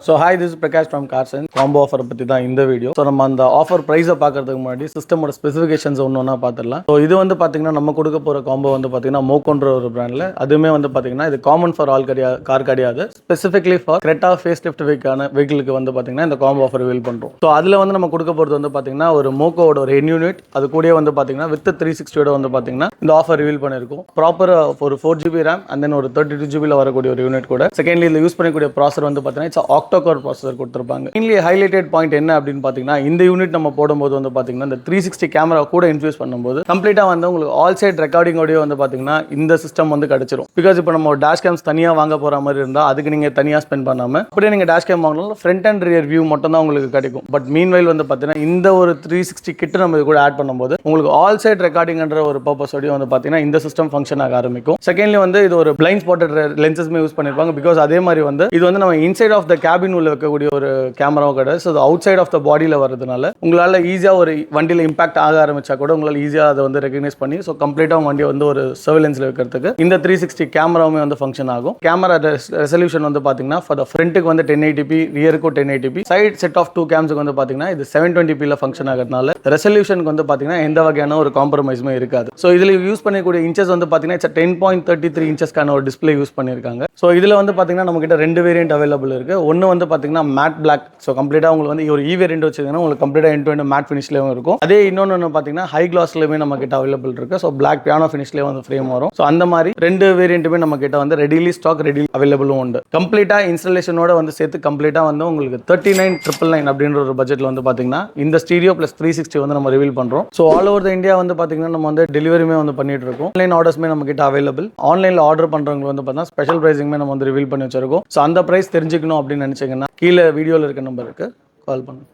So hi, this is Prakash from Carson. Combo offer பத்தி தான் இந்த வீடியோ. ஸோ நம்ம அந்த ஆஃபர் ப்ரைஸை பார்க்கறதுக்கு முன்னாடி சிஸ்டமோட ஸ்பெசிஃபிகேஷன்ஸ் ஒன்று பார்த்துடலாம். ஸோ இது வந்து பார்த்தீங்கன்னா நம்ம கொடுக்க போகிற காம்போ வந்து பார்த்தீங்கன்னா மோக்கோன்ற ஒரு பிராண்டில் அதுவுமே வந்து பார்த்தீங்கன்னா இது காமன் ஃபார் ஆல் கார் கிடையாது. Specifically for Creta facelift வெஹிக்கிளுக்கு வந்து பார்த்தீங்கன்னா இந்த காம்போ ஆஃபர் ரிவீல் பண்ணுறோம். ஸோ அதில் வந்து நம்ம கொடுக்க போகிறது வந்து பார்த்தீங்கன்னா ஒரு மோக்கோட ஒரு என் யூனிட், அது கூட வந்து பார்த்தீங்கன்னா வித் 360 வந்து பார்த்தீங்கன்னா இந்த ஆஃபர் ரிவீல் பண்ணியிருக்கோம். ப்ராப்பர் ஒரு 4GB ரேம் அண்ட் தென் ஒரு 32GB வரக்கூடிய ஒரு யூனிட் கூட. செகண்ட்லி இதில் யூஸ் பண்ணக்கூடிய ப்ராசர் வந்து பார்த்தீங்கன்னா இட்ஸ் ஆக்டோகோர் ப்ராசர் கொடுத்துருப்பாங்க. மெயின்லி ஹைலைட்டட் பாயிண்ட் என்ன அப்படின்னு பார்த்தீங்கன்னா இந்த யூனிட் நம்ம போடும்போது வந்து பார்த்தீங்கன்னா இந்த 360 கேமரா கூட இன்ஃபியூஸ் பண்ணும்போது கம்ப்ளீட்டாக வந்து உங்களுக்கு ஆல் சைட் ரெக்கார்டிங்கோடய வந்து பார்த்தீங்கன்னா இந்த சிஸ்டம் வந்து கிடைச்சிரும். பிகாஸ் இப்போ நம்ம டேஷ் கேம்ஸ் தனியாக வாங்க போகிற மாதிரி இருந்தால் அதுக்கு நீங்கள் தனியாக ஸ்பெண்ட் பண்ணாமல் அப்படியே நீங்கள் டேஷ் கேம் வாங்கினாலும் ஃப்ரண்ட் அண்ட் ரியர் வியூ மட்டும் தான் உங்களுக்கு கிடைக்கும். பட் மீன்வைல் வந்து பார்த்தீங்கன்னா இந்த ஒரு 360 கிட்ட நம்ம இது கூட ஆட் பண்ணும்போது உங்களுக்கு ஆல் சைட் ரெக்கார்டிங்ன்ற ஒரு பர்பஸோடய வந்து பார்த்தீங்கன்னா இந்த சிஸ்டம் ஃபங்க்ஷன் ஆக ஆரம்பிக்கும். செகண்ட்லி வந்து இது ஒரு பிளைண்ட் ஸ்பாட்டட் லென்சஸ்மே யூஸ் பண்ணியிருப்பாங்க. பிகாஸ் அதே மாதிரி வந்து இது வந்து நம்ம இன்சைட் ஆஃப் த கேபின் உள்ள வைக்கக்கூடிய ஒரு கேமராவும் கிடையாது. So outside of the பாடியில் வரதுனால உங்களால் ஈஸியாக ஒரு வண்டியில் இம்பாக்ட் ஆக ஆரம்பிச்சா கூட உங்களால் ஈஸியாக அதை வந்து ரெகக்னைஸ் பண்ணி ஸோ கம்ப்ளீட்டாக உங்கள் வண்டியை வந்து ஒரு சர்வேலன்ஸில் வைக்கிறதுக்கு இந்த 360 கேமராவுமே வந்து ஃபங்க்ஷன் ஆகும். கேமரா ரெசல்யூஷன் வந்து பார்த்தீங்கன்னா ஃபார் த ஃப்ரண்ட்டுக்கு வந்து 1080p, ரியருக்கும் 1080p, சைட் செட் ஆஃப் 2 கேம்ஸுக்கு வந்து பார்த்தீங்கன்னா இது 720pல ஃபங்க்ஷன் ஆகிறதுனால ரெசல்யூஷனுக்கு வந்து பார்த்தீங்கன்னா எந்த வகையான ஒரு காம்ப்ரமைஸுமே இருக்காது. ஸோ இதில் யூஸ் பண்ணக்கூடிய இன்ச்சஸ் வந்து பார்த்தீங்கன்னா இட்ஸ் 10.33 இன்ச்சஸ்க்கான ஒரு டிஸ்பிளே யூஸ் பண்ணியிருக்காங்க. ஸோ இதில் வந்து பார்த்தீங்கன்னா நம்மகிட்ட 2 வேரியன்ட் அவைலபிள் இருக்குது. ஒன்று வந்து பார்த்தீங்கன்னா மேட் பிளாக். ஸோ கம்ப்ளீட்டாக உங்களுக்கு வந்து ஒரு வேரியன்ட் வச்சிங்கன்னா உங்களுக்கு கம்ப்ளீட்டாக எண்ட் டு எண்ட் மேட் ஃபினிஷ்லேயும் இருக்கும். அதே இன்னொன்று பார்த்தீங்கன்னா ஹை கிளாஸ்லேயுமே நம்ம கிட்ட அவைலபிள் இருக்குது. ஸோ பிளாக் பியானோ ஃபினிஷ்லேயே வந்து ஃப்ரேம் வரும். ஸோ அந்த மாதிரி 2 வேரியன்ட்டுமே நம்ம கிட்ட வந்து ரெடிலி ஸ்டாக் ரெடி அவைலபிளும் உண்டு. கம்ப்ளீட்டாக இன்ஸ்டாலேஷனோட வந்து சேர்த்து கம்ப்ளீட்டாக வந்து உங்களுக்கு 39,999 அப்படின்ற ஒரு பட்ஜெட்டில் வந்து பார்த்தீங்கன்னா இந்த ஸ்டீரியோ ப்ளஸ் 360 வந்து நம்ம ரிவீல் பண்ணுறோம். So all over the India வந்து பார்த்தீங்கன்னா நம்ம வந்து டெலிவரியுமே வந்து பண்ணிட்டு இருக்கோம். ஆன்லைன் ஆர்டர்ஸ்மே நம்ம கிட்ட அவைலபிள். ஆன்லைனில் ஆர்டர் பண்ணுறவங்க வந்து பார்த்தீங்கன்னா ஸ்பெஷல் ப்ரைஸிங்குமே நம்ம வந்து ரிவீல் பண்ணி வச்சிருக்கோம். ஸோ அந்த ப்ரைஸ் தெரிஞ்சுக்கணும் அப்படின்னு நினச்சிங்கன்னா கீழே வீடியோவில் இருக்க நம்பருக்கு கால் பண்ணுங்க.